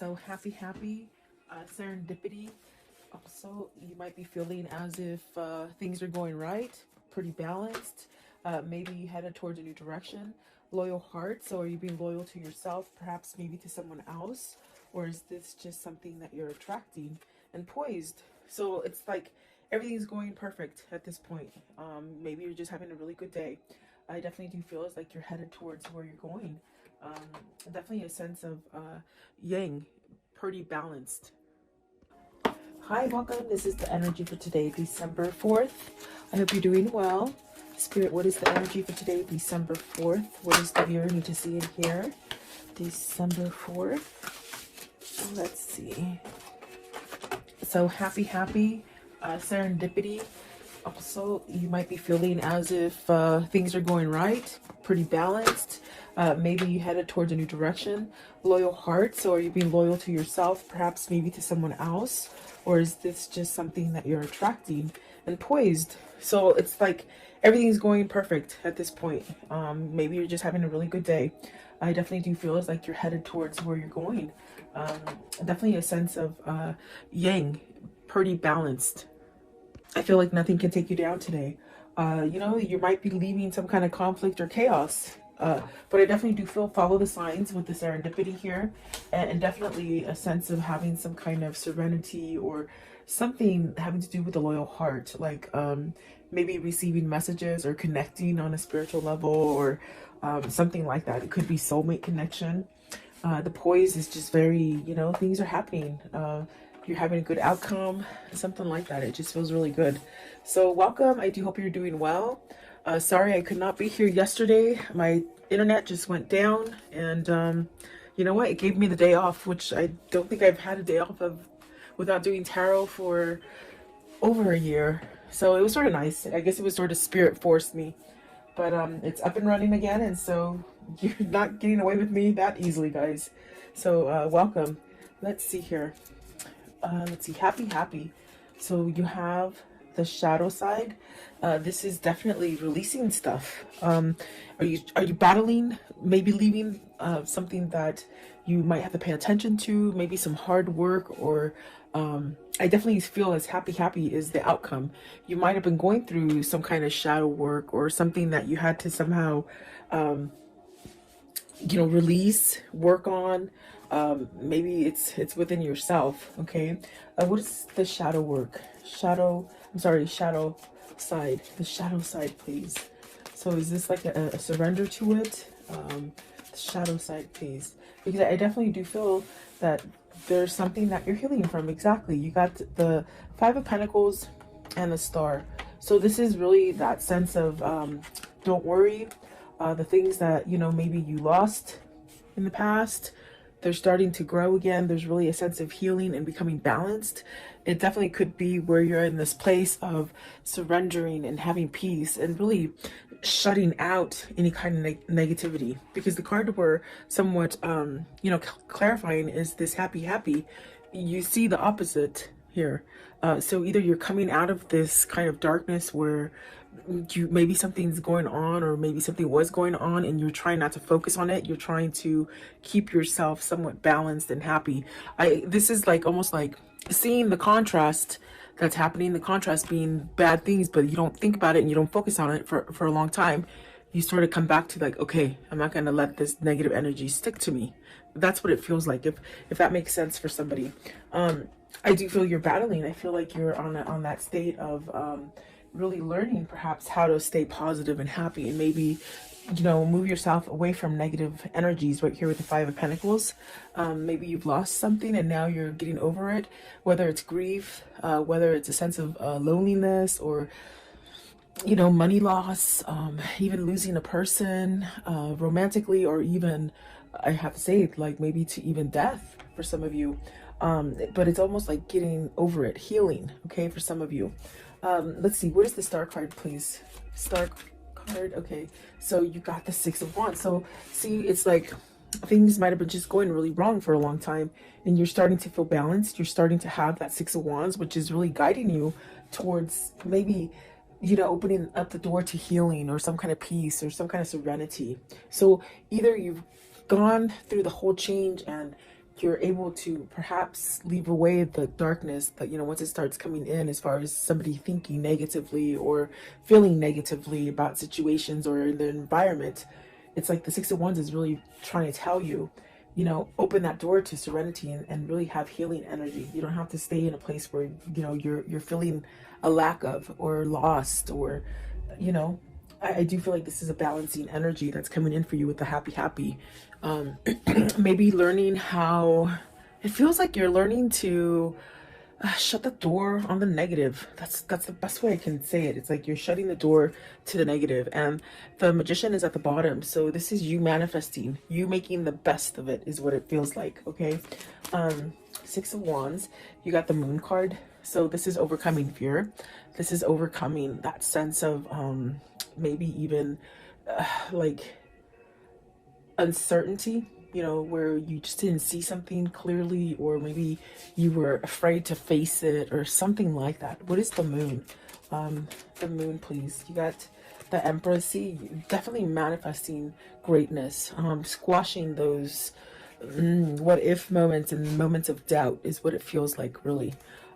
So happy serendipity. Also, you might be feeling as if things are going right, pretty balanced. Maybe headed towards a new direction. Loyal heart. So, are you being loyal to yourself, perhaps maybe to someone else? Or is this just something that you're attracting? And poised. So, it's like everything's going perfect at this point. Maybe you're just having a really good day. I definitely do feel as like you're headed towards where you're going. Definitely a sense of yang, pretty balanced. Hi, welcome. This is the energy for today, December 4th. I hope you're doing well. Spirit, what is the energy for today, December 4th? What does the viewer need to see and hear? December 4th. Let's see. So happy serendipity. Also, you might be feeling as if things are going right, pretty balanced. Maybe you headed towards a new direction. Loyal heart. So, are you being loyal to yourself, perhaps maybe to someone else? Or is this just something that you're attracting? And poised. So, it's like everything's going perfect at this point. Maybe you're just having a really good day. I definitely do feel as like you're headed towards where you're going. Definitely a sense of yang, pretty balanced. I feel like nothing can take you down today. You might be leaving some kind of conflict or chaos. But I definitely do follow the signs with the serendipity here, and definitely a sense of having some kind of serenity or something having to do with the loyal heart, like maybe receiving messages or connecting on a spiritual level or something like that. It could be soulmate connection. The poise is just very, things are happening. You're having a good outcome, something like that. It just feels really good. So welcome. I do hope you're doing well. Sorry I could not be here yesterday. My internet just went down, and you know what? It gave me the day off, which I don't think I've had a day off of without doing tarot for over a year. So it was sort of nice. I guess it was sort of spirit forced me. But it's up and running again, and so you're not getting away with me that easily, guys. So welcome. Let's see here. Let's see. Happy. So you have the shadow side. This is definitely releasing stuff. Are you battling, maybe leaving something that you might have to pay attention to, maybe some hard work, or I definitely feel as happy is the outcome. You might have been going through some kind of shadow work or something that you had to somehow release, work on. Maybe it's within yourself. Okay. What is the shadow work? Shadow side. The shadow side, please. So is this like a surrender to it? The shadow side, please. Because I definitely do feel that there's something that you're healing from. Exactly. You got the Five of Pentacles and the Star. So this is really that sense of don't worry. The things that, maybe you lost in the past, they're starting to grow again. There's really a sense of healing and becoming balanced. It definitely could be where you're in this place of surrendering and having peace and really shutting out any kind of negativity. Because the card we're somewhat, clarifying is this happy. You see the opposite here. So either you're coming out of this kind of darkness where maybe something's going on, or maybe something was going on and you're trying not to focus on it. You're trying to keep yourself somewhat balanced and happy. This is like almost like seeing the contrast that's happening, the contrast being bad things, but you don't think about it and you don't focus on it for a long time. You sort of come back to like, okay, I'm not going to let this negative energy stick to me. That's what it feels like, if that makes sense for somebody. I do feel you're battling. I feel like you're on that state of really learning perhaps how to stay positive and happy, and maybe move yourself away from negative energies. Right here with the Five of Pentacles, maybe you've lost something and now you're getting over it, whether it's grief, whether it's a sense of loneliness, or money loss, even losing a person romantically, or even, I have to say, like maybe to even death for some of you. But it's almost like getting over it, healing, okay, for some of you. Let's see, what is the Star card, please? Star card. Okay, so you got the Six of Wands. So see, it's like things might have been just going really wrong for a long time, and you're starting to feel balanced. You're starting to have that Six of Wands, which is really guiding you towards maybe opening up the door to healing, or some kind of peace, or some kind of serenity. So either you've gone through the whole change and you're able to perhaps leave away the darkness that, you know, once it starts coming in, as far as somebody thinking negatively or feeling negatively about situations or in the environment. It's like the Six of Wands is really trying to tell you, you know, open that door to serenity and really have healing energy. You don't have to stay in a place where, you know, you're feeling a lack of or lost, or, you know, I do feel like this is a balancing energy that's coming in for you with the happy. Maybe learning how, it feels like you're learning to shut the door on the negative. That's the best way I can say it. It's like you're shutting the door to the negative, and the Magician is at the bottom. So this is you manifesting, you making the best of it, is what it feels like. Okay. Six of Wands, you got the Moon card. So this is overcoming fear. This is overcoming that sense of maybe even like uncertainty, you know, where you just didn't see something clearly, or maybe you were afraid to face it or something like that. What is the Moon? The Moon, please. You got the Empress. See, definitely manifesting greatness, squashing those what if moments and moments of doubt is what it feels like, really.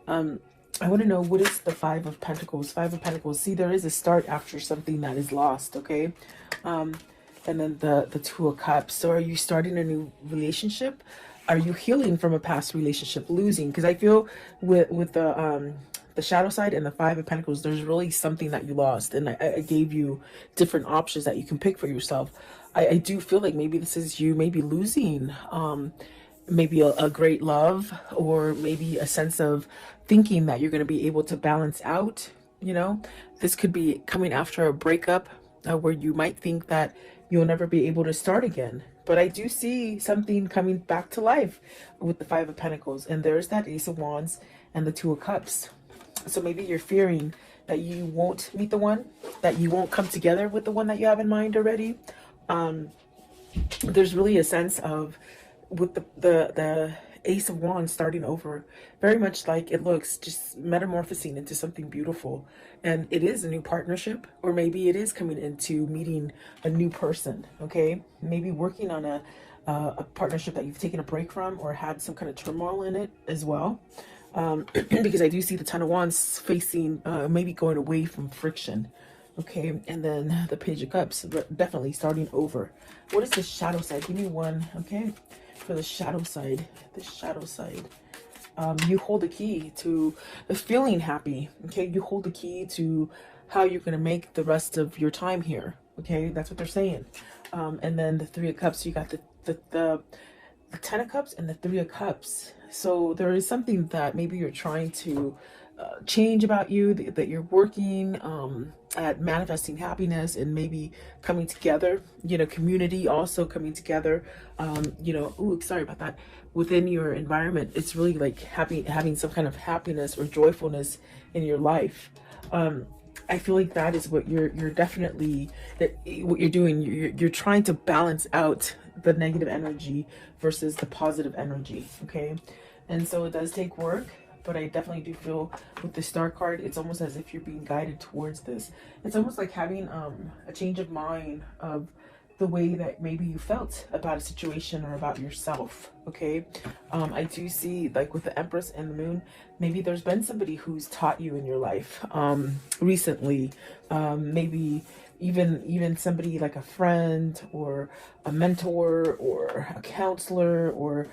I want to know, what is the Five of Pentacles? Five of Pentacles. See, there is a start after something that is lost, okay? And then the Two of Cups. So are you starting a new relationship? Are you healing from a past relationship, losing? Because I feel with the shadow side and the Five of Pentacles, there's really something that you lost. And I gave you different options that you can pick for yourself. I do feel like maybe this is you maybe losing maybe a great love, or maybe a sense of thinking that you're going to be able to balance out, you know. This could be coming after a breakup where you might think that you'll never be able to start again. But I do see something coming back to life with the Five of Pentacles, and there's that Ace of Wands and the Two of Cups. So maybe you're fearing that you won't meet the one, that you won't come together with the one that you have in mind already. There's really a sense of, with the Ace of Wands starting over, very much like it looks, just metamorphosing into something beautiful. And it is a new partnership, or maybe it is coming into meeting a new person, okay? Maybe working on a partnership that you've taken a break from, or had some kind of turmoil in it as well. Because I do see the Ten of Wands facing, maybe going away from friction. Okay, and then the Page of Cups, definitely starting over. What is the shadow side? Give me one, okay? For the shadow side, you hold the key to feeling happy, okay? You hold the key to how you're going to make the rest of your time here, okay? That's what they're saying. And then the Three of Cups, you got the Ten of Cups and the Three of Cups. So there is something that maybe you're trying to change about you, that you're working at manifesting happiness and maybe coming together, you know, community also coming together, you know, ooh, sorry about that, within your environment. It's really like having some kind of happiness or joyfulness in your life. I feel like that is what you're definitely, what you're doing. You're trying to balance out the negative energy versus the positive energy, okay? And so it does take work. But I definitely do feel with the Star card, it's almost as if you're being guided towards this. It's almost like having a change of mind of the way that maybe you felt about a situation or about yourself, okay? I do see, like with the Empress and the Moon, maybe there's been somebody who's taught you in your life recently. Maybe even somebody like a friend or a mentor or a counselor, or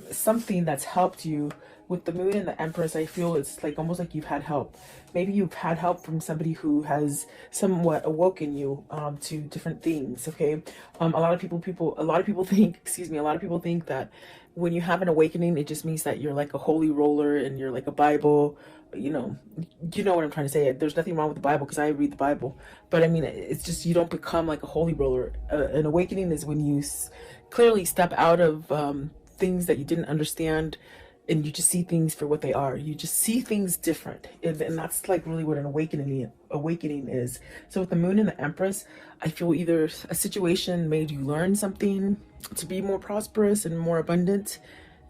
something that's helped you. With the Moon and the Empress, I feel it's like almost like you've had help. Maybe you've had help from somebody who has somewhat awoken you to different things, okay? A lot of people think, a lot of people think that when you have an awakening, it just means that you're like a holy roller and you're like a Bible. You know what I'm trying to say. There's nothing wrong with the Bible, because I read the Bible. But I mean, it's just, you don't become like a holy roller. An awakening is when you clearly step out of things that you didn't understand, and you just see things for what they are. You just see things different, and that's like really what an awakening is. So with the Moon and the Empress, I feel either a situation made you learn something to be more prosperous and more abundant,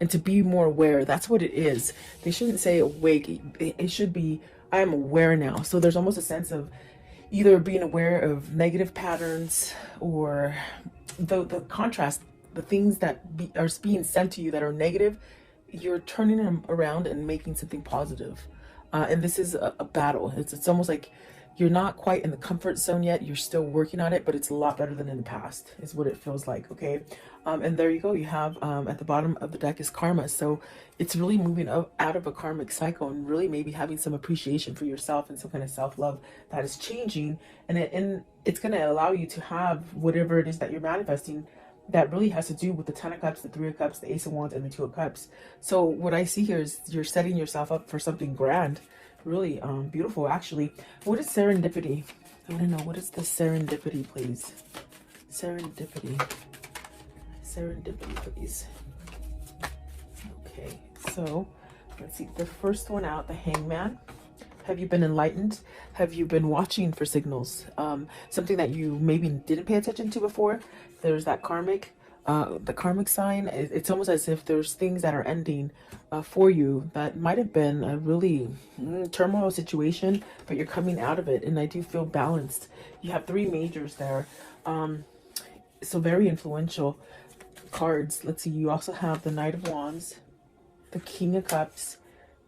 and to be more aware. That's what it is. They shouldn't say awake. It should be, I am aware now. So there's almost a sense of either being aware of negative patterns, or the contrast the things that are being sent to you that are negative, you're turning them around and making something positive. And this is a battle. It's almost like you're not quite in the comfort zone yet. You're still working on it, but it's a lot better than in the past, is what it feels like. Okay. And there you go. You have at the bottom of the deck is karma. So it's really moving out of a karmic cycle and really maybe having some appreciation for yourself and some kind of self-love that is changing. And it's going to allow you to have whatever it is that you're manifesting that really has to do with the 10 of Cups, the 3 of Cups, the Ace of Wands, and the 2 of Cups. So what I see here is you're setting yourself up for something grand. Really beautiful, actually. What is serendipity? I want to know, what is the serendipity, please? Serendipity. Serendipity, please. Okay, so let's see. The first one out, the Hangman. Have you been enlightened? Have you been watching for signals? Something that you maybe didn't pay attention to before. There's that the karmic sign. It's almost as if there's things that are ending for you that might have been a really turmoil situation, but you're coming out of it. And I do feel balanced. You have 3 majors there. So very influential cards. Let's see. You also have the Knight of Wands, the King of Cups,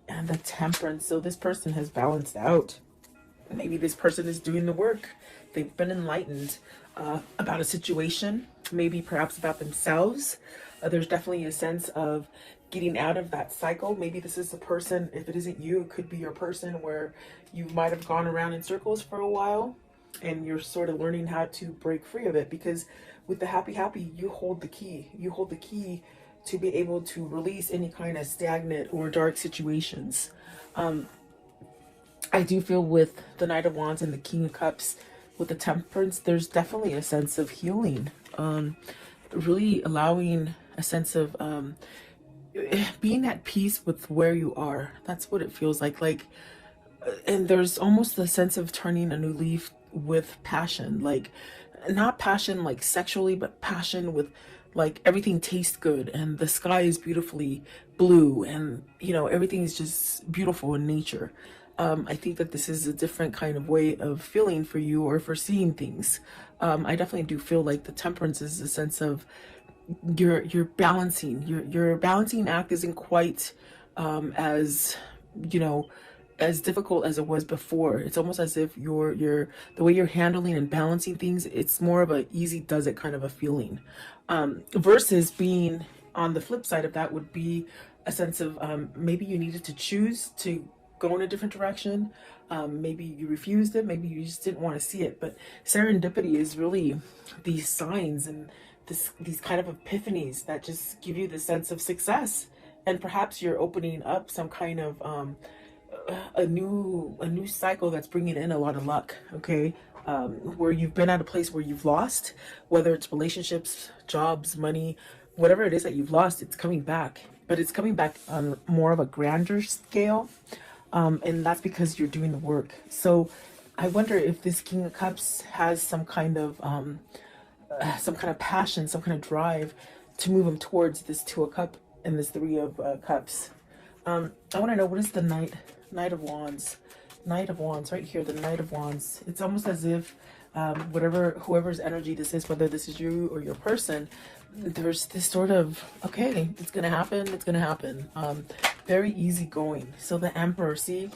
and the Temperance. So this person has balanced out. Maybe this person is doing the work. They've been enlightened about a situation, maybe perhaps about themselves. There's definitely a sense of getting out of that cycle. Maybe this is the person, if it isn't you, it could be your person where you might have gone around in circles for a while and you're sort of learning how to break free of it, because with the happy, you hold the key. You hold the key to be able to release any kind of stagnant or dark situations. I do feel with the Knight of Wands and the King of Cups, with the Temperance, there's definitely a sense of healing. Really allowing a sense of being at peace with where you are. That's what it feels like. And there's almost a sense of turning a new leaf with passion. Like, not passion like sexually, but passion with like everything tastes good and the sky is beautifully blue and, you know, everything is just beautiful in nature. I think that this is a different kind of way of feeling for you or for seeing things. I definitely do feel like the Temperance is a sense of you're balancing. Your balancing act isn't quite as, you know, as difficult as it was before. It's almost as if the way you're handling and balancing things, it's more of a easy does it kind of a feeling. Versus being on the flip side of that would be a sense of maybe you needed to choose to go in a different direction. Maybe you refused it, maybe you just didn't want to see it. But serendipity is really these signs and these kind of epiphanies that just give you the sense of success. And perhaps you're opening up some kind of a new cycle that's bringing in a lot of luck. Okay, where you've been at a place where you've lost, whether it's relationships, jobs, money, whatever it is that you've lost, it's coming back. But it's coming back on more of a grander scale. And that's because you're doing the work. So I wonder if this King of Cups has some kind of passion, some kind of drive to move him towards this 2 of Cups and this 3 of Cups. I want to know, what is the Knight of Wands? Knight of Wands, right here, the Knight of Wands. It's almost as if whoever's energy this is, whether this is you or your person, there's this sort of, okay, it's gonna happen. Very easygoing. So the Emperor, see,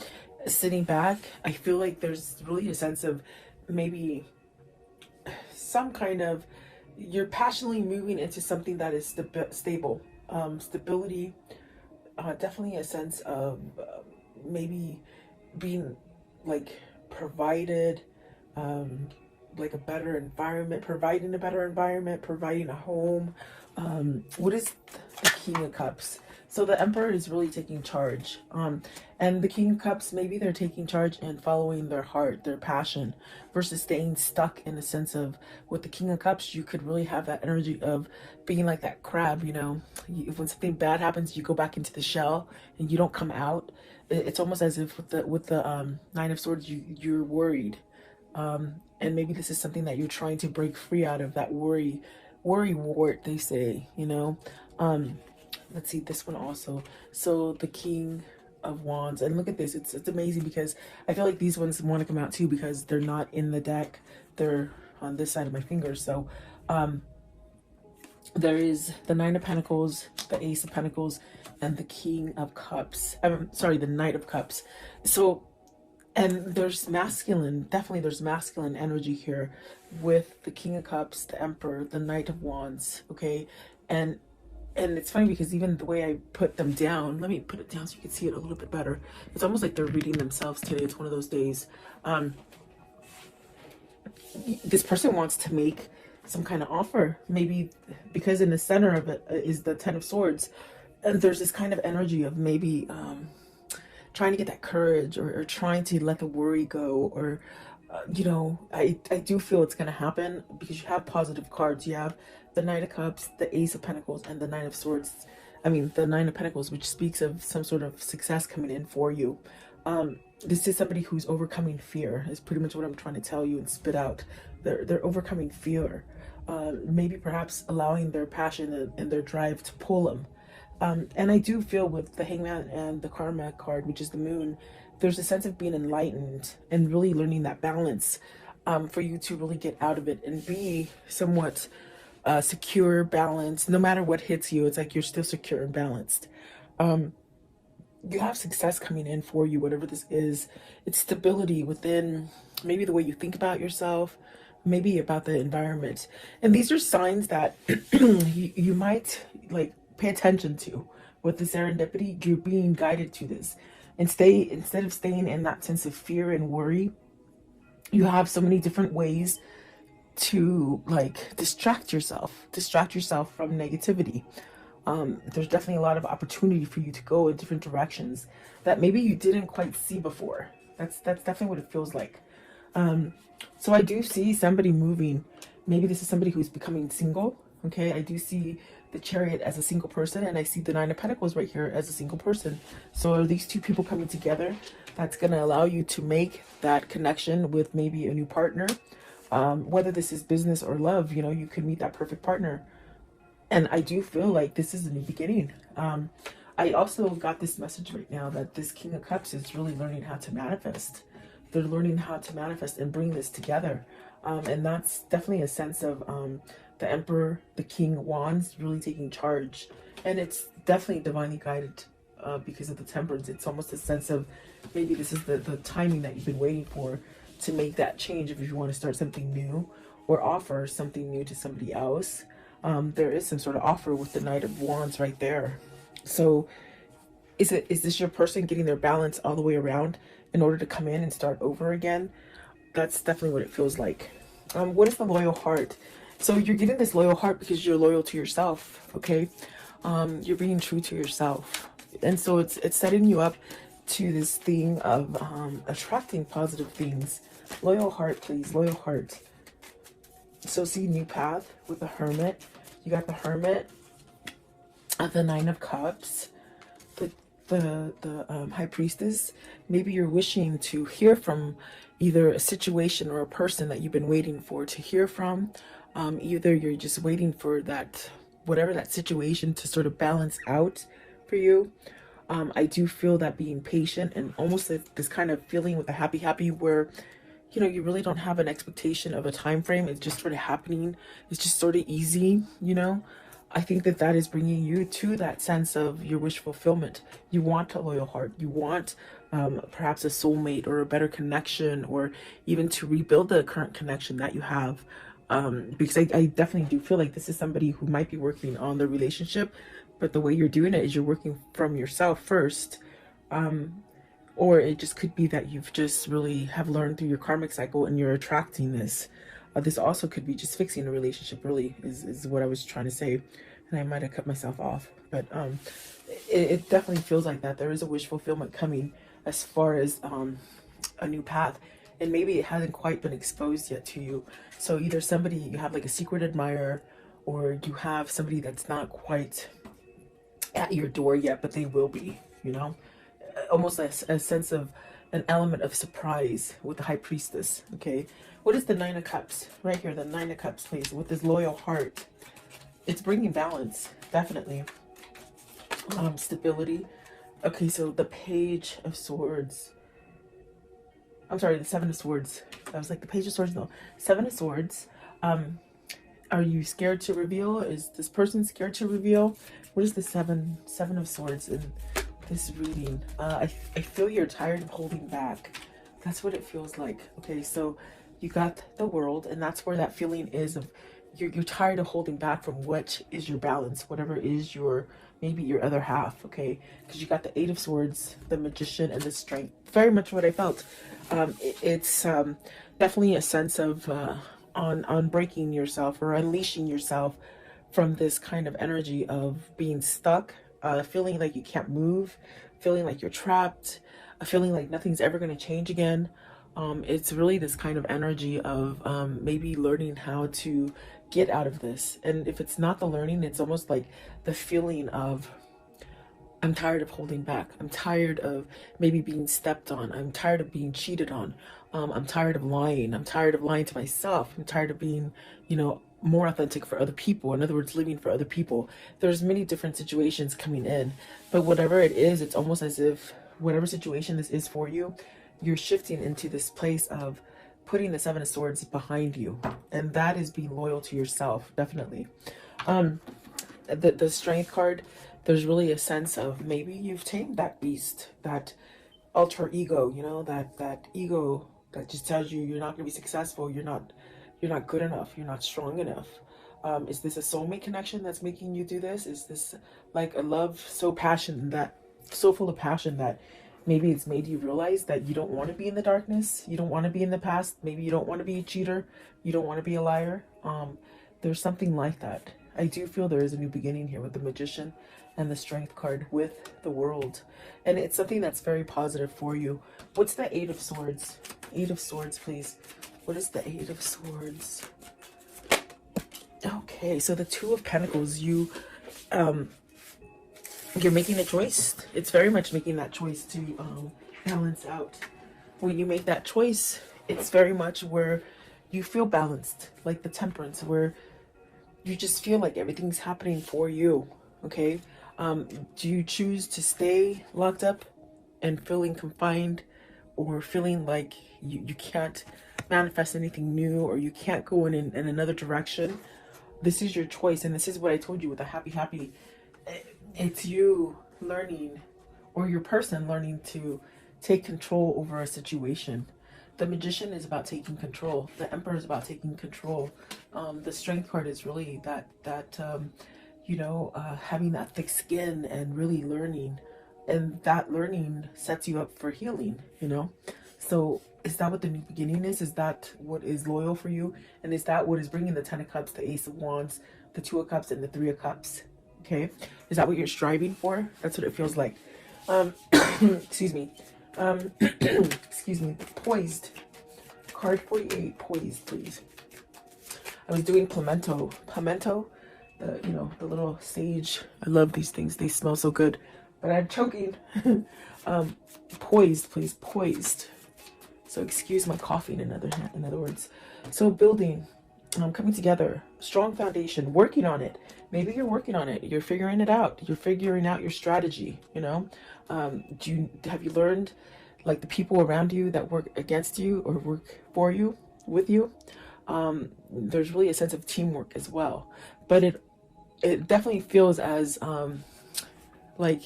sitting back, I feel like there's really a sense of maybe some kind of, you're passionately moving into something that is stable. Stability, definitely a sense of maybe being like provided, like a better environment, providing a home. What is the King of Cups? So the Emperor is really taking charge. And the King of Cups, maybe they're taking charge and following their heart, their passion, versus staying stuck in the sense of, with the King of Cups, you could really have that energy of being like that crab, you know, when something bad happens, you go back into the shell and you don't come out. It's almost as if with the Nine of Swords, you're worried. And maybe this is something that you're trying to break free out of, that worry wart, they say, you know. Let's see this one also. So the King of Wands, and look at this, it's amazing because I feel like these ones want to come out too because they're not in the deck, they're on this side of my fingers. So there is the Nine of Pentacles, the Ace of Pentacles, and the King of Cups. I'm sorry, the Knight of Cups. So, and there's masculine, definitely there's masculine energy here with the King of Cups, the Emperor, the Knight of Wands, okay? And it's funny because even the way I put them down, let me put it down so you can see it a little bit better. It's almost like they're reading themselves today. It's one of those days. This person wants to make some kind of offer, maybe because in the center of it is the Ten of Swords, and there's this kind of energy of maybe trying to get that courage, or trying to let the worry go, or you know, I do feel it's going to happen because you have positive cards. You have the Knight of Cups, the Ace of Pentacles, and the Nine of Swords. I mean, the Nine of Pentacles, which speaks of some sort of success coming in for you. This is somebody who's overcoming fear, is pretty much what I'm trying to tell you and spit out. They're overcoming fear. Maybe perhaps allowing their passion and their drive to pull them. And I do feel with the Hangman and the Karma card, which is the Moon, there's a sense of being enlightened and really learning that balance, for you to really get out of it and be somewhat secure, balanced. No matter what hits you, it's like you're still secure and balanced. You have success coming in for you, whatever this is. It's stability within maybe the way you think about yourself, maybe about the environment. And these are signs that you might like pay attention to with the serendipity. You're being guided to this. And instead of staying in that sense of fear and worry, you have so many different ways to like distract yourself from negativity. There's definitely a lot of opportunity for you to go in different directions that maybe you didn't quite see before. That's definitely what it feels like. So I do see somebody moving. Maybe this is somebody who's becoming single. Okay, I do see the Chariot as a single person, and I see the Nine of Pentacles right here as a single person. So are these two people coming together? That's going to allow you to make that connection with maybe a new partner. Whether this is business or love, you know, you could meet that perfect partner. And I do feel like this is a new beginning. I also got this message right now that this King of Cups is really learning how to manifest. They're learning how to manifest and bring this together. And that's definitely a sense of the Emperor, the King of Wands, really taking charge. And it's definitely divinely guided because of the Temperance. It's almost a sense of maybe this is the timing that you've been waiting for to make that change if you want to start something new or offer something new to somebody else. There is some sort of offer with the Knight of Wands right there. So is this your person getting their balance all the way around in order to come in and start over again? That's definitely what it feels like. What is the loyal heart? So you're getting this loyal heart because you're loyal to yourself, okay? You're being true to yourself. And so it's setting you up to this thing of attracting positive things. Loyal heart, please. Loyal heart. So see, new path with the Hermit. You got the Hermit, the Nine of Cups, the High Priestess. Maybe you're wishing to hear from either a situation or a person that you've been waiting for to hear from. Either you're just waiting for that, whatever that situation to sort of balance out for you. I do feel that being patient and almost this kind of feeling with the happy where, you know, you really don't have an expectation of a time frame. It's just sort of happening. It's just sort of easy, you know. I think that is bringing you to that sense of your wish fulfillment. You want a loyal heart. You want perhaps a soulmate or a better connection, or even to rebuild the current connection that you have. Because I definitely do feel like this is somebody who might be working on the relationship, but the way you're doing it is you're working from yourself first. Or it just could be that you've just really have learned through your karmic cycle and you're attracting this. This also could be just fixing a relationship, really, is what I was trying to say. And I might have cut myself off. But it definitely feels like that. There is a wish fulfillment coming as far as a new path. And maybe it hasn't quite been exposed yet to you. So either somebody, you have like a secret admirer, or you have somebody that's not quite at your door yet, but they will be, you know. Almost a sense of an element of surprise with the High Priestess. Okay, what is the Nine of Cups right here? The Nine of Cups, please, with this loyal heart. It's bringing balance, definitely. Stability. Okay, so the Page of Swords. I'm sorry, the Seven of Swords. I was like, the Page of Swords, no. Seven of Swords. Are you scared to reveal? Is this person scared to reveal? What is the seven of swords in this reading? I feel you're tired of holding back. That's what it feels like. Okay, so you got the World, and that's where that feeling is of you're tired of holding back from what is your balance, whatever is your, maybe your other half, okay? Because you got the Eight of Swords, the Magician, and the Strength. Very much what I felt. It's definitely a sense of on breaking yourself or unleashing yourself from this kind of energy of being stuck, feeling like you can't move, feeling like you're trapped, feeling like nothing's ever going to change again. It's really this kind of energy of maybe learning how to get out of this. And if it's not the learning, it's almost like the feeling of, I'm tired of holding back. I'm tired of maybe being stepped on. I'm tired of being cheated on. I'm tired of lying. I'm tired of lying to myself. I'm tired of being, you know, more authentic for other people. In other words, living for other people. There's many different situations coming in, but whatever it is, it's almost as if whatever situation this is for you, you're shifting into this place of putting the Seven of Swords behind you. And that is being loyal to yourself, definitely. The Strength card, there's really a sense of maybe you've tamed that beast, that alter ego, you know, that ego that just tells you you're not going to be successful, you're not good enough, you're not strong enough. Is this a soulmate connection that's making you do this? Is this like a love so full of passion that maybe it's made you realize that you don't want to be in the darkness, you don't want to be in the past, maybe you don't want to be a cheater, you don't want to be a liar? There's something like that. I do feel there is a new beginning here with the Magician and the Strength card with the World. And it's something that's very positive for you. What's the Eight of Swords? Eight of Swords, please. What is the Eight of Swords? Okay, so the Two of Pentacles, you're making a choice. It's very much making that choice to balance out. When you make that choice, it's very much where you feel balanced, like the Temperance, where you just feel like everything's happening for you, okay? Do you choose to stay locked up and feeling confined, or feeling like you can't manifest anything new, or you can't go in another direction? This is your choice, and this is what I told you with the happy. It's you learning, or your person learning to take control over a situation. The Magician is about taking control. The Emperor is about taking control. The Strength card is really that you know, having that thick skin and really learning. And that learning sets you up for healing, you know? So is that what the new beginning is? Is that what is loyal for you? And is that what is bringing the Ten of Cups, the Ace of Wands, the Two of Cups, and the Three of Cups? Okay, is that what you're striving for? That's what it feels like. Excuse me. Excuse me. Poised. Card 48. Poised, please. I was doing pimento. Pimento, you know, the little sage. I love these things. They smell so good. But I'm choking. Poised, please. Poised. So excuse my coughing. In other words. So building. Coming together. Strong foundation. Working on it. Maybe you're working on it. You're figuring it out. You're figuring out your strategy, you know? Have you learned, like, the people around you that work against you or work for you, with you? There's really a sense of teamwork as well. But it definitely feels as, like,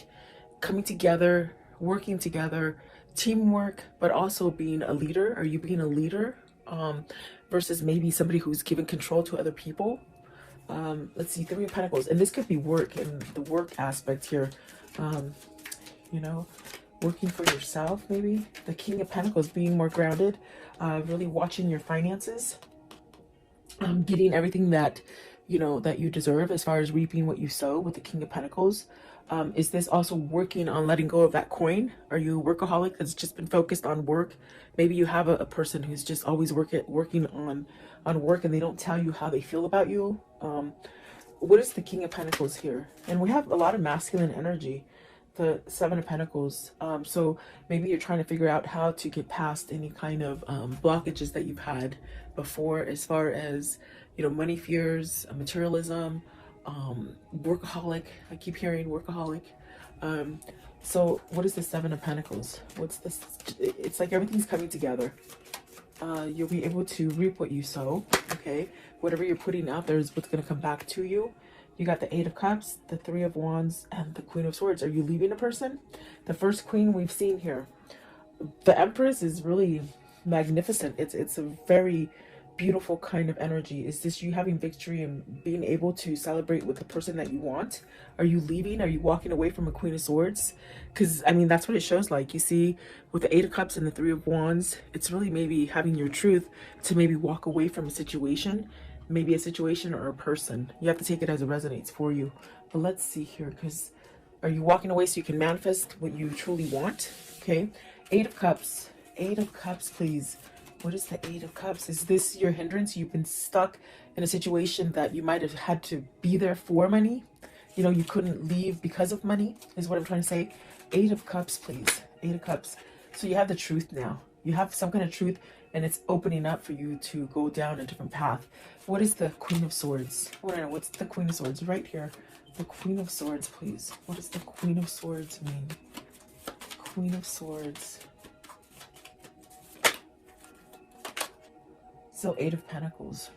coming together, working together, teamwork, but also being a leader. Are you being a leader? Versus maybe somebody who's given control to other people? Let's see, Three of Pentacles, and this could be work, and the work aspect here, you know, working for yourself, maybe. The King of Pentacles, being more grounded, really watching your finances, getting everything that, you know, that you deserve as far as reaping what you sow with the King of Pentacles. Is this also working on letting go of that coin? Are you a workaholic that's just been focused on work? Maybe you have a person who's just always working on work, and they don't tell you how they feel about you. What is the King of Pentacles here? And we have a lot of masculine energy, the Seven of Pentacles. So maybe you're trying to figure out how to get past any kind of blockages that you've had before, as far as, you know, money fears, materialism, workaholic. I keep hearing workaholic. So what is the Seven of Pentacles? What's this? It's like everything's coming together. you'll be able to reap what you sow. Okay, whatever you're putting out there is what's going to come back to you. You got the Eight of Cups, the Three of Wands, and the Queen of Swords. Are you leaving a person? The first queen we've seen here. The Empress is really magnificent. It's a very beautiful kind of energy. Is this you having victory and being able to celebrate with the person that you want? Are you leaving? Are you walking away from a Queen of Swords? Because I mean, that's what it shows like. You see with the Eight of Cups and the Three of Wands, it's really maybe having your truth to maybe walk away from a situation, maybe a situation or a person. You have to take it as it resonates for you. But let's see here, because are you walking away so you can manifest what you truly want? Okay, Eight of Cups. Eight of Cups, please. What is the Eight of Cups? Is this your hindrance? You've been stuck in a situation that you might have had to be there for money. You know, you couldn't leave because of money, is what I'm trying to say. Eight of Cups, please. Eight of Cups. So you have the truth now. You have some kind of truth, and it's opening up for you to go down a different path. What is the Queen of Swords? What's the Queen of Swords? Right here. The Queen of Swords, please. What does the Queen of Swords mean? Queen of Swords. So Eight of Pentacles,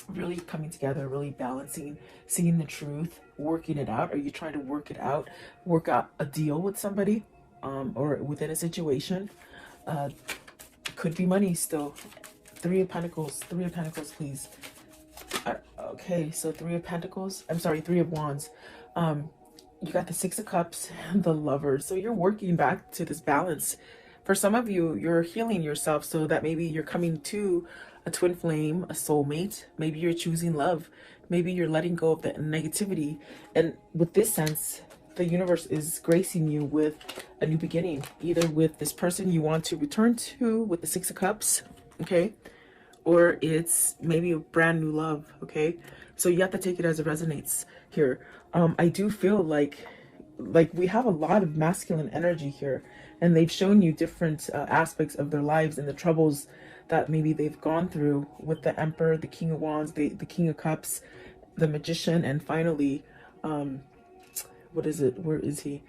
really coming together, really balancing, seeing the truth, working it out. Are you trying to work it out, work out a deal with somebody, or within a situation? Could be money still. Three of Pentacles, please. Okay, so Three of Pentacles, I'm sorry, Three of Wands. You got the Six of Cups and the Lovers. So you're working back to this balance. For some of you, you're healing yourself so that maybe you're coming to a twin flame, a soulmate. Maybe you're choosing love. Maybe you're letting go of the negativity. And with this sense, the universe is gracing you with a new beginning, either with this person you want to return to with the Six of Cups, okay? Or it's maybe a brand new love, okay? So you have to take it as it resonates here. I do feel like we have a lot of masculine energy here, and they've shown you different aspects of their lives and the troubles that maybe they've gone through with the Emperor, the King of Wands, the King of Cups, the Magician, and finally, what is it? Where is he?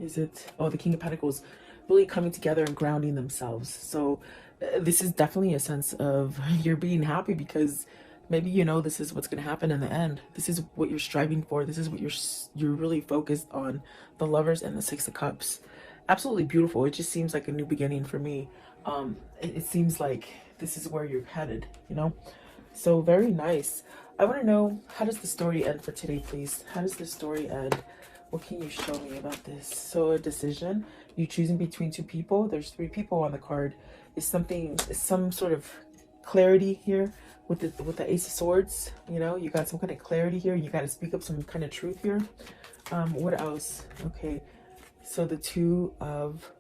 Is it? Oh, the King of Pentacles, really coming together and grounding themselves. So this is definitely a sense of you're being happy because maybe you know this is what's going to happen in the end. This is what you're striving for. This is what you're really focused on. The Lovers and the Six of Cups. Absolutely beautiful. It just seems like a new beginning for me. It seems like this is where you're headed, you know? So very nice. I want to know, how does the story end for today, please? How does the story end? What can you show me about this? So a decision, you choosing between two people. There's three people on the card. Is some sort of clarity here with the Ace of Swords? You know, you got some kind of clarity here. You got to speak up some kind of truth here. What else? Okay, so the two of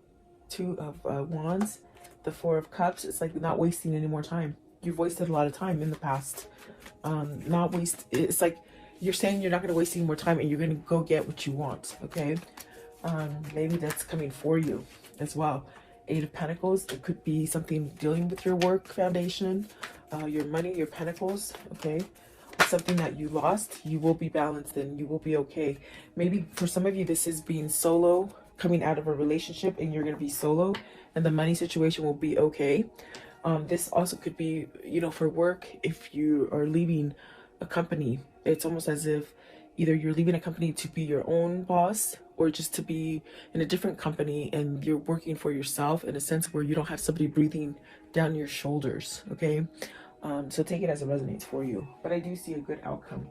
Wands, the Four of Cups. It's like not wasting any more time. You've wasted a lot of time in the past. It's like you're saying you're not going to waste any more time and you're going to go get what you want. Okay, maybe that's coming for you as well. Eight of Pentacles. It could be something dealing with your work foundation, your money, your pentacles. Okay, something that you lost. You will be balanced and you will be okay. Maybe for some of you this is being solo, coming out of a relationship, and you're going to be solo and the money situation will be okay. This also could be, you know, for work. If you are leaving a company, it's almost as if either you're leaving a company to be your own boss or just to be in a different company and you're working for yourself in a sense where you don't have somebody breathing down your shoulders. Okay, so take it as it resonates for you, but I do see a good outcome.